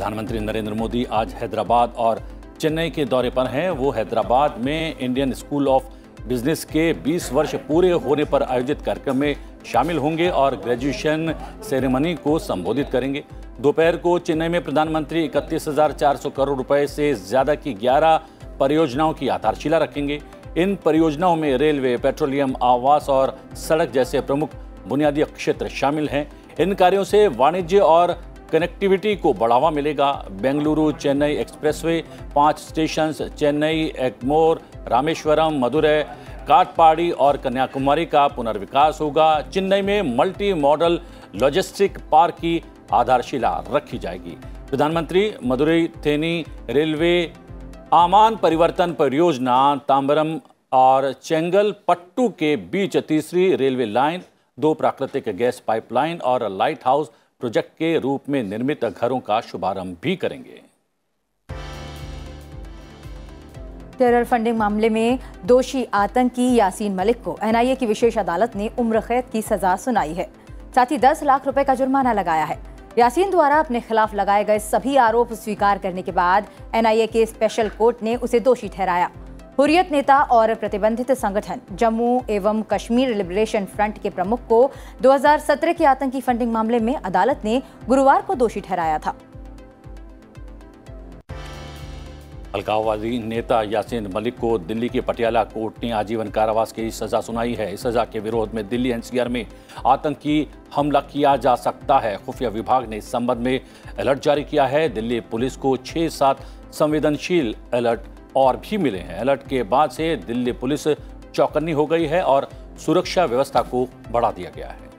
प्रधानमंत्री नरेंद्र मोदी आज हैदराबाद और चेन्नई के दौरे पर हैं। वो हैदराबाद में इंडियन स्कूल ऑफ बिजनेस के 20 वर्ष पूरे होने पर आयोजित कार्यक्रम में शामिल होंगे और ग्रेजुएशन सेरेमनी को संबोधित करेंगे। दोपहर को चेन्नई में प्रधानमंत्री 31,400 करोड़ रुपए से ज्यादा की 11 परियोजनाओं की आधारशिला रखेंगे। इन परियोजनाओं में रेलवे, पेट्रोलियम, आवास और सड़क जैसे प्रमुख बुनियादी क्षेत्र शामिल हैं। इन कार्यों से वाणिज्य और कनेक्टिविटी को बढ़ावा मिलेगा। बेंगलुरु चेन्नई एक्सप्रेसवे, 5 स्टेशन, चेन्नई, एग्मोर, रामेश्वरम, मदुरै, काटपाड़ी और कन्याकुमारी का पुनर्विकास होगा। चेन्नई में मल्टी मॉडल लॉजिस्टिक पार्क की आधारशिला रखी जाएगी। प्रधानमंत्री मदुरै थेनी रेलवे आमान परिवर्तन परियोजना, तांबरम और चेंगलपट्टू के बीच तीसरी रेलवे लाइन, 2 प्राकृतिक गैस पाइपलाइन और लाइट हाउस प्रोजेक्ट के रूप में निर्मित घरों का शुभारंभ भी करेंगे। टेरर फंडिंग मामले में दोषी आतंकी यासीन मलिक को एनआईए की विशेष अदालत ने उम्र कैद की सजा सुनाई है। साथ ही 10 लाख रुपए का जुर्माना लगाया है। यासीन द्वारा अपने खिलाफ लगाए गए सभी आरोप स्वीकार करने के बाद एनआईए के स्पेशल कोर्ट ने उसे दोषी ठहराया। हुर्रियत नेता और प्रतिबंधित संगठन जम्मू एवं कश्मीर लिबरेशन फ्रंट के प्रमुख को 2017 के आतंकी फंडिंग मामले में अदालत ने गुरुवार को दोषी ठहराया था। अलगाववादी नेता यासीन मलिक को दिल्ली के पटियाला कोर्ट ने आजीवन कारावास की सजा सुनाई है। इस सजा के विरोध में दिल्ली एनसीआर में आतंकी हमला किया जा सकता है। खुफिया विभाग ने इस संबंध में अलर्ट जारी किया है। दिल्ली पुलिस को 6-7 संवेदनशील अलर्ट और भी मिले हैं। अलर्ट के बाद से दिल्ली पुलिस चौकन्नी हो गई है और सुरक्षा व्यवस्था को बढ़ा दिया गया है।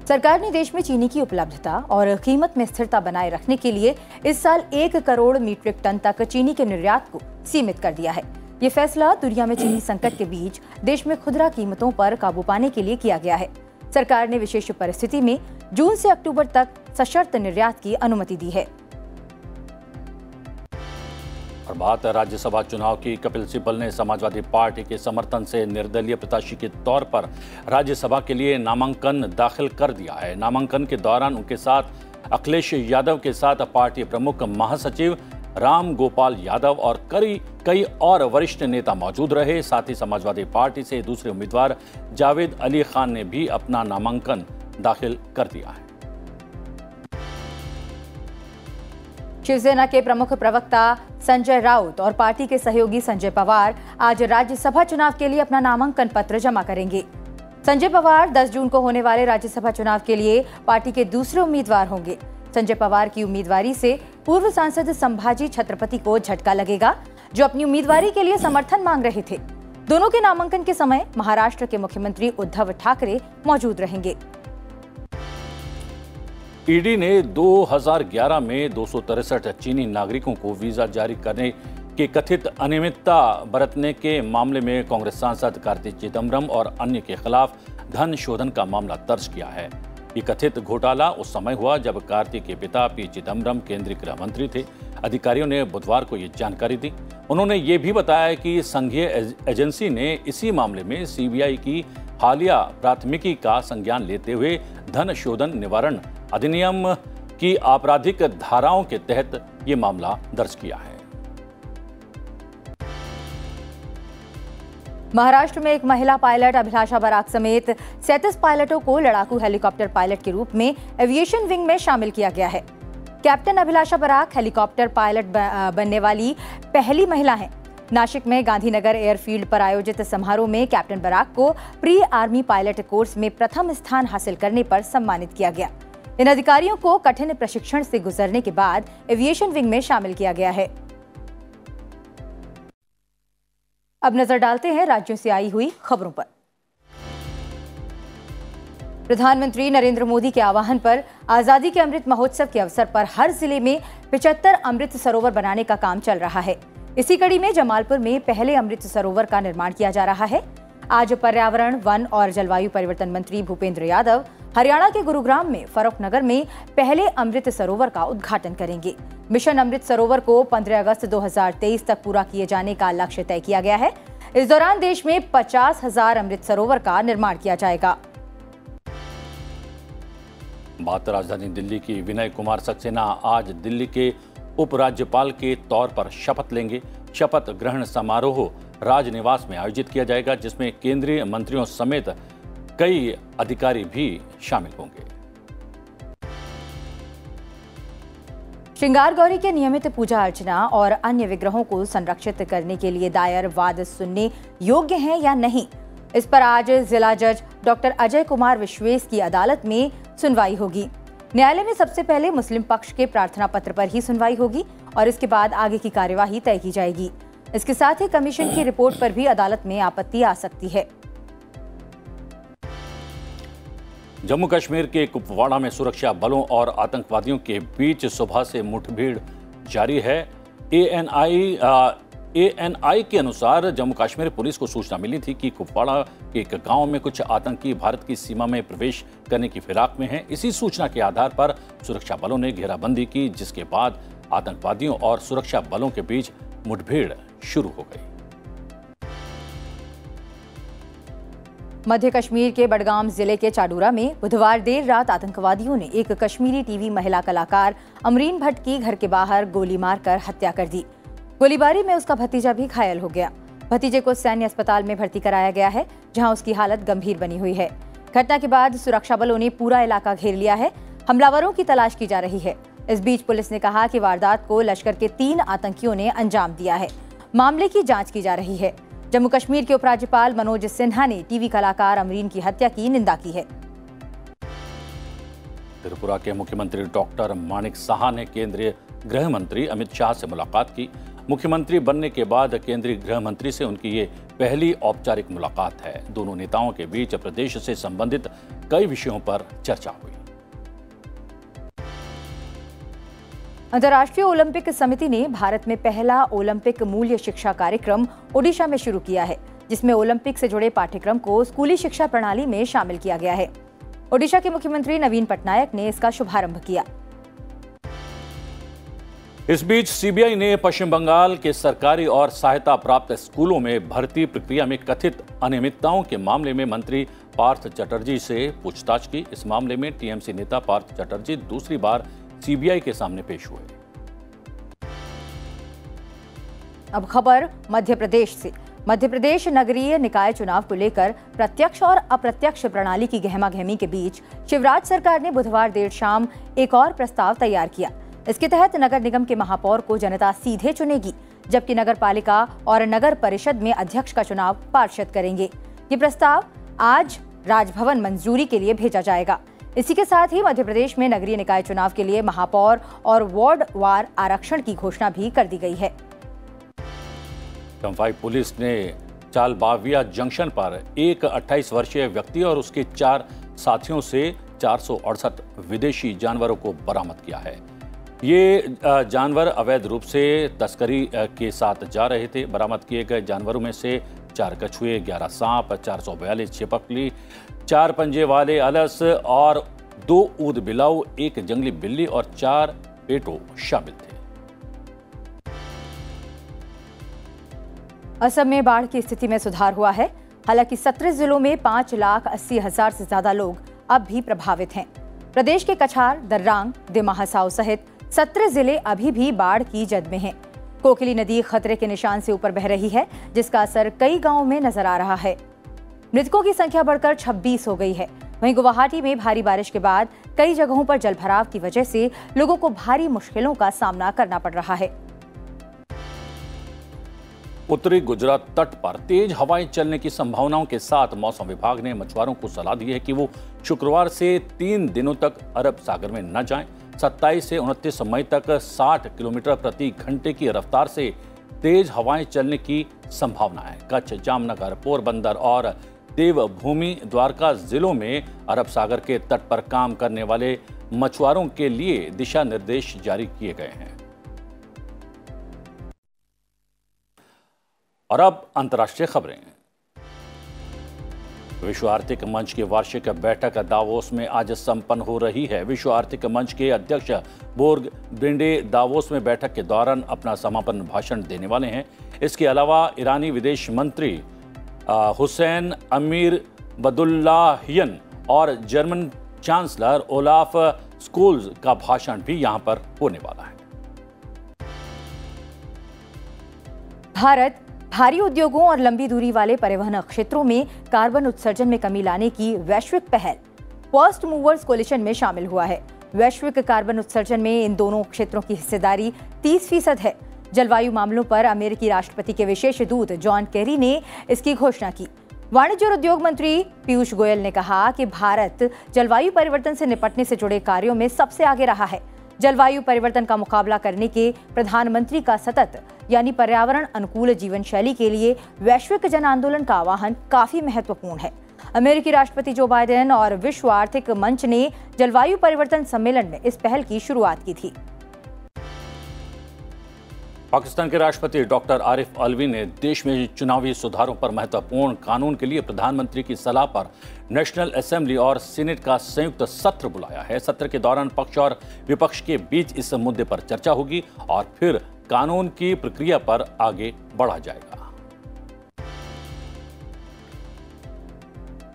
सरकार ने देश में चीनी की उपलब्धता और कीमत में स्थिरता बनाए रखने के लिए इस साल 1 करोड़ मीट्रिक टन तक चीनी के निर्यात को सीमित कर दिया है। ये फैसला दुनिया में चीनी संकट के बीच देश में खुदरा कीमतों पर काबू पाने के लिए किया गया है। सरकार ने विशेष परिस्थिति में जून से अक्टूबर तक सशर्त निर्यात की अनुमति दी है। और बात राज्यसभा चुनाव की। कपिल सिब्बल ने समाजवादी पार्टी के समर्थन से निर्दलीय प्रत्याशी के तौर पर राज्यसभा के लिए नामांकन दाखिल कर दिया है। नामांकन के दौरान उनके साथ अखिलेश यादव के साथ पार्टी प्रमुख महासचिव राम गोपाल यादव और कई और वरिष्ठ नेता मौजूद रहे। साथ ही समाजवादी पार्टी से दूसरे उम्मीदवार जावेद अली खान ने भी अपना नामांकन दाखिल कर दिया है। शिवसेना के प्रमुख प्रवक्ता संजय राउत और पार्टी के सहयोगी संजय पवार आज राज्यसभा चुनाव के लिए अपना नामांकन पत्र जमा करेंगे। संजय पवार 10 जून को होने वाले राज्यसभा चुनाव के लिए पार्टी के दूसरे उम्मीदवार होंगे। संजय पवार की उम्मीदवारी से पूर्व सांसद संभाजी छत्रपति को झटका लगेगा, जो अपनी उम्मीदवारी के लिए समर्थन मांग रहे थे। दोनों के नामांकन के समय महाराष्ट्र के मुख्यमंत्री उद्धव ठाकरे मौजूद रहेंगे। ईडी ने 2011 में 263 चीनी नागरिकों को वीजा जारी करने के कथित अनियमितता बरतने के मामले में कांग्रेस सांसद कार्ति चिदम्बरम और अन्य के खिलाफ धन शोधन का मामला दर्ज किया है। ये कथित घोटाला उस समय हुआ जब कार्ति के पिता पी चिदम्बरम केंद्रीय गृह मंत्री थे। अधिकारियों ने बुधवार को ये जानकारी दी। उन्होंने ये भी बताया कि संघीय एजेंसी ने इसी मामले में सीबीआई की हालिया प्राथमिकी का संज्ञान लेते हुए धन शोधन निवारण अधिनियम की आपराधिक धाराओं के तहत ये मामला दर्ज किया है। महाराष्ट्र में एक महिला पायलट अभिलाषा बराक समेत 37 पायलटों को लड़ाकू हेलीकॉप्टर पायलट के रूप में एविएशन विंग में शामिल किया गया है। कैप्टन अभिलाषा बराक हेलीकॉप्टर पायलट बनने वाली पहली महिला हैं। नासिक में गांधीनगर एयरफील्ड पर आयोजित समारोह में कैप्टन बराक को प्री आर्मी पायलट कोर्स में प्रथम स्थान हासिल करने पर सम्मानित किया गया। इन अधिकारियों को कठिन प्रशिक्षण से गुजरने के बाद एविएशन विंग में शामिल किया गया है। अब नजर डालते हैं राज्यों से आई हुई खबरों पर। प्रधानमंत्री नरेंद्र मोदी के आह्वान पर आजादी के अमृत महोत्सव के अवसर पर हर जिले में 75 अमृत सरोवर बनाने का काम चल रहा है। इसी कड़ी में जमालपुर में पहले अमृत सरोवर का निर्माण किया जा रहा है। आज पर्यावरण, वन और जलवायु परिवर्तन मंत्री भूपेंद्र यादव हरियाणा के गुरुग्राम में फरुखनगर में पहले अमृत सरोवर का उद्घाटन करेंगे। मिशन अमृत सरोवर को 15 अगस्त 2023 तक पूरा किए जाने का लक्ष्य तय किया गया है। इस दौरान देश में 50,000 अमृत सरोवर का निर्माण किया जाएगा। बात राजधानी दिल्ली की। विनय कुमार सक्सेना आज दिल्ली के उपराज्यपाल के तौर पर शपथ लेंगे। शपथ ग्रहण समारोह राजनिवास में आयोजित किया जाएगा, जिसमें केंद्रीय मंत्रियों समेत कई अधिकारी भी शामिल होंगे। श्रृंगार गौरी के नियमित पूजा अर्चना और अन्य विग्रहों को संरक्षित करने के लिए दायर वाद सुनने योग्य हैं या नहीं, इस पर आज जिला जज डॉक्टर अजय कुमार विश्वेश की अदालत में सुनवाई होगी। न्यायालय में सबसे पहले मुस्लिम पक्ष के प्रार्थना पत्र पर ही सुनवाई होगी और इसके बाद आगे की कार्यवाही तय की जाएगी। इसके साथ ही कमीशन की रिपोर्ट पर भी अदालत में आपत्ति आ सकती है। जम्मू कश्मीर के कुपवाड़ा में सुरक्षा बलों और आतंकवादियों के बीच सुबह से मुठभेड़ जारी है। एएनआई के अनुसार जम्मू कश्मीर पुलिस को सूचना मिली थी कि कुपवाड़ा के एक गांव में कुछ आतंकी भारत की सीमा में प्रवेश करने की फिराक में हैं। इसी सूचना के आधार पर सुरक्षा बलों ने घेराबंदी की, जिसके बाद आतंकवादियों और सुरक्षा बलों के बीच मुठभेड़ शुरू हो गई। मध्य कश्मीर के बडगाम जिले के चाडूरा में बुधवार देर रात आतंकवादियों ने एक कश्मीरी टीवी महिला कलाकार अमरीन भट्ट की घर के बाहर गोली मारकर हत्या कर दी। गोलीबारी में उसका भतीजा भी घायल हो गया। भतीजे को सैन्य अस्पताल में भर्ती कराया गया है, जहां उसकी हालत गंभीर बनी हुई है। घटना के बाद सुरक्षा बलों ने पूरा इलाका घेर लिया है। हमलावरों की तलाश की जा रही है। इस बीच पुलिस ने कहा कि वारदात को लश्कर के 3 आतंकियों ने अंजाम दिया है। मामले की जांच की जा रही है। जम्मू कश्मीर के उपराज्यपाल मनोज सिन्हा ने टीवी कलाकार अमरीन की हत्या की निंदा की है। त्रिपुरा के मुख्यमंत्री डॉक्टर माणिक साहा ने केंद्रीय गृह मंत्री अमित शाह से मुलाकात की। मुख्यमंत्री बनने के बाद केंद्रीय गृह मंत्री से उनकी ये पहली औपचारिक मुलाकात है। दोनों नेताओं के बीच प्रदेश से संबंधित कई विषयों पर चर्चा हुई। अंतर्राष्ट्रीय ओलंपिक समिति ने भारत में पहला ओलंपिक मूल्य शिक्षा कार्यक्रम ओडिशा में शुरू किया है, जिसमें ओलंपिक से जुड़े पाठ्यक्रम को स्कूली शिक्षा प्रणाली में शामिल किया गया है। ओडिशा के मुख्यमंत्री नवीन पटनायक ने इसका शुभारंभ किया। इस बीच सीबीआई ने पश्चिम बंगाल के सरकारी और सहायता प्राप्त स्कूलों में भर्ती प्रक्रिया में कथित अनियमितताओं के मामले में मंत्री पार्थ चटर्जी से पूछताछ की। इस मामले में टीएमसी नेता पार्थ चटर्जी दूसरी बार सीबीआई के सामने पेश हुए। अब खबर मध्य प्रदेश से। मध्य प्रदेश नगरीय निकाय चुनाव को लेकर प्रत्यक्ष और अप्रत्यक्ष प्रणाली की गहमागहमी के बीच शिवराज सरकार ने बुधवार देर शाम एक और प्रस्ताव तैयार किया। इसके तहत नगर निगम के महापौर को जनता सीधे चुनेगी, जबकि नगर पालिका और नगर परिषद में अध्यक्ष का चुनाव पार्षद करेंगे। ये प्रस्ताव आज राजभवन मंजूरी के लिए भेजा जाएगा। इसी के साथ ही मध्य प्रदेश में नगरीय निकाय चुनाव के लिए महापौर और वार्ड वार आरक्षण की घोषणा भी कर दी गई है। चंफाई पुलिस ने चालबाविया जंक्शन पर एक 28 वर्षीय व्यक्ति और उसके 4 साथियों से 468 विदेशी जानवरों को बरामद किया है। ये जानवर अवैध रूप से तस्करी के साथ जा रहे थे। बरामद किए गए जानवरों में से 4 कछुए, 11 सांप, 442 छिपकली, 4 पंजे वाले अलस और 2 ऊद बिलाऊ, 1 जंगली बिल्ली और 4 पेटो शामिल थे। असम में बाढ़ की स्थिति में सुधार हुआ है। हालांकि 17 जिलों में 5,80,000 से ज्यादा लोग अब भी प्रभावित हैं। प्रदेश के कछार, दर्रांग, दिमा हसाओ सहित 17 जिले अभी भी बाढ़ की जद में हैं। कोकली नदी खतरे के निशान से ऊपर बह रही है, जिसका असर कई गांवों में नजर आ रहा है। मृतकों की संख्या बढ़कर 26 हो गई है। वहीं गुवाहाटी में भारी बारिश के बाद कई जगहों पर जलभराव की वजह से लोगों को भारी मुश्किलों का सामना करना पड़ रहा है। उत्तरी गुजरात तट पर तेज हवाएं चलने की संभावनाओं के साथ मौसम विभाग ने मछुआरों को सलाह दी है कि वो शुक्रवार से 3 दिनों तक अरब सागर में न जाएं। 27 से 29 मई तक 60 किलोमीटर प्रति घंटे की रफ्तार से तेज हवाएं चलने की संभावना है। कच्छ, जामनगर, पोरबंदर और देवभूमि द्वारका जिलों में अरब सागर के तट पर काम करने वाले मछुआरों के लिए दिशा निर्देश जारी किए गए हैं। और अब अंतर्राष्ट्रीय खबरें। विश्व आर्थिक मंच की वार्षिक बैठक दावोस में आज संपन्न हो रही है। विश्व आर्थिक मंच के अध्यक्ष बोर्ग ब्रिंडे दावोस में बैठक के दौरान अपना समापन भाषण देने वाले हैं। इसके अलावा ईरानी विदेश मंत्री हुसैन अमीर बदुल्लाहियन और जर्मन चांसलर ओलाफ स्कोल्स का भाषण भी यहां पर होने वाला है। भारत भारी उद्योगों और लंबी दूरी वाले परिवहन क्षेत्रों में कार्बन उत्सर्जन में कमी लाने की वैश्विक पहल फर्स्ट मूवर्स कोलिशन में शामिल हुआ है। वैश्विक कार्बन उत्सर्जन में इन दोनों क्षेत्रों की हिस्सेदारी 30% है। जलवायु मामलों पर अमेरिकी राष्ट्रपति के विशेष दूत जॉन केरी ने इसकी घोषणा की। वाणिज्य और उद्योग मंत्री पीयूष गोयल ने कहा कि भारत जलवायु परिवर्तन से निपटने से जुड़े कार्यों में सबसे आगे रहा है। जलवायु परिवर्तन का मुकाबला करने के प्रधानमंत्री का सतत यानी पर्यावरण अनुकूल जीवन शैली के लिए वैश्विक जन आंदोलन का आह्वान काफी महत्वपूर्ण है। अमेरिकी राष्ट्रपति जो बाइडेन और विश्व आर्थिक मंच ने जलवायु परिवर्तन सम्मेलन में इस पहल की शुरुआत की थी। पाकिस्तान के राष्ट्रपति डॉक्टर आरिफ अलवी ने देश में चुनावी सुधारों पर महत्वपूर्ण कानून के लिए प्रधानमंत्री की सलाह पर नेशनल असेंबली और सीनेट का संयुक्त सत्र बुलाया है। सत्र के दौरान पक्ष और विपक्ष के बीच इस मुद्दे पर चर्चा होगी और फिर कानून की प्रक्रिया पर आगे बढ़ा जाएगा।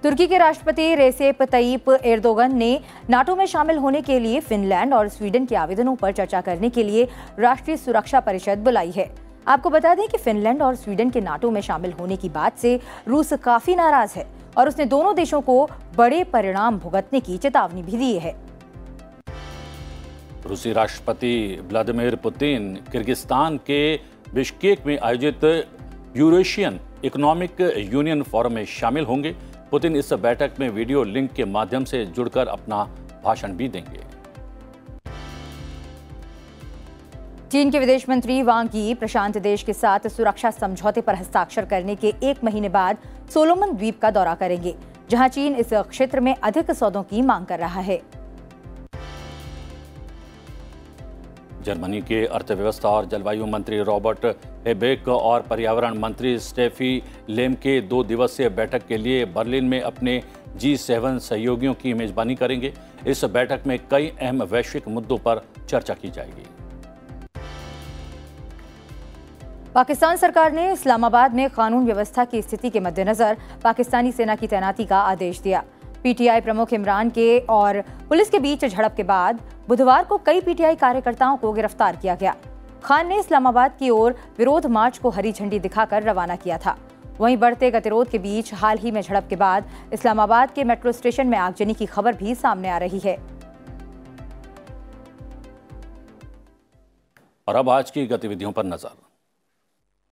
तुर्की के राष्ट्रपति रेसेप तय्यिप एर्दोगन ने नाटो में शामिल होने के लिए फिनलैंड और स्वीडन के आवेदनों पर चर्चा करने के लिए राष्ट्रीय सुरक्षा परिषद बुलाई है। आपको बता दें कि फिनलैंड और स्वीडन के नाटो में शामिल होने की बात से रूस काफी नाराज है और उसने दोनों देशों को बड़े परिणाम भुगतने की चेतावनी भी दी है। रूसी राष्ट्रपति व्लादिमीर पुतिन किर्गिस्तान के बिश्केक में आयोजित यूरेशियन इकोनॉमिक यूनियन फोरम में शामिल होंगे। पुतिन इस बैठक में वीडियो लिंक के माध्यम से जुड़कर अपना भाषण भी देंगे। चीन के विदेश मंत्री वांग यी प्रशांत देश के साथ सुरक्षा समझौते पर हस्ताक्षर करने के 1 महीने बाद सोलोमन द्वीप का दौरा करेंगे, जहां चीन इस क्षेत्र में अधिक सौदों की मांग कर रहा है। जर्मनी के अर्थव्यवस्था और जलवायु मंत्री रॉबर्ट हेबेक और पर्यावरण मंत्री स्टेफी लेमके 2 दिवसीय बैठक के लिए बर्लिन में अपने G7 सहयोगियों की मेजबानी करेंगे। इस बैठक में कई अहम वैश्विक मुद्दों पर चर्चा की जाएगी। पाकिस्तान सरकार ने इस्लामाबाद में कानून व्यवस्था की स्थिति के मद्देनजर पाकिस्तानी सेना की तैनाती का आदेश दिया। पीटीआई प्रमुख इमरान के और पुलिस के बीच झड़प के बाद बुधवार को कई पीटीआई कार्यकर्ताओं को गिरफ्तार किया गया। खान ने इस्लामाबाद की ओर विरोध मार्च को हरी झंडी दिखाकर रवाना किया था। वहीं बढ़ते गतिरोध के बीच हाल ही में झड़प के बाद इस्लामाबाद के मेट्रो स्टेशन में आगजनी की खबर भी सामने आ रही है। और अब आज की गतिविधियों पर नजर।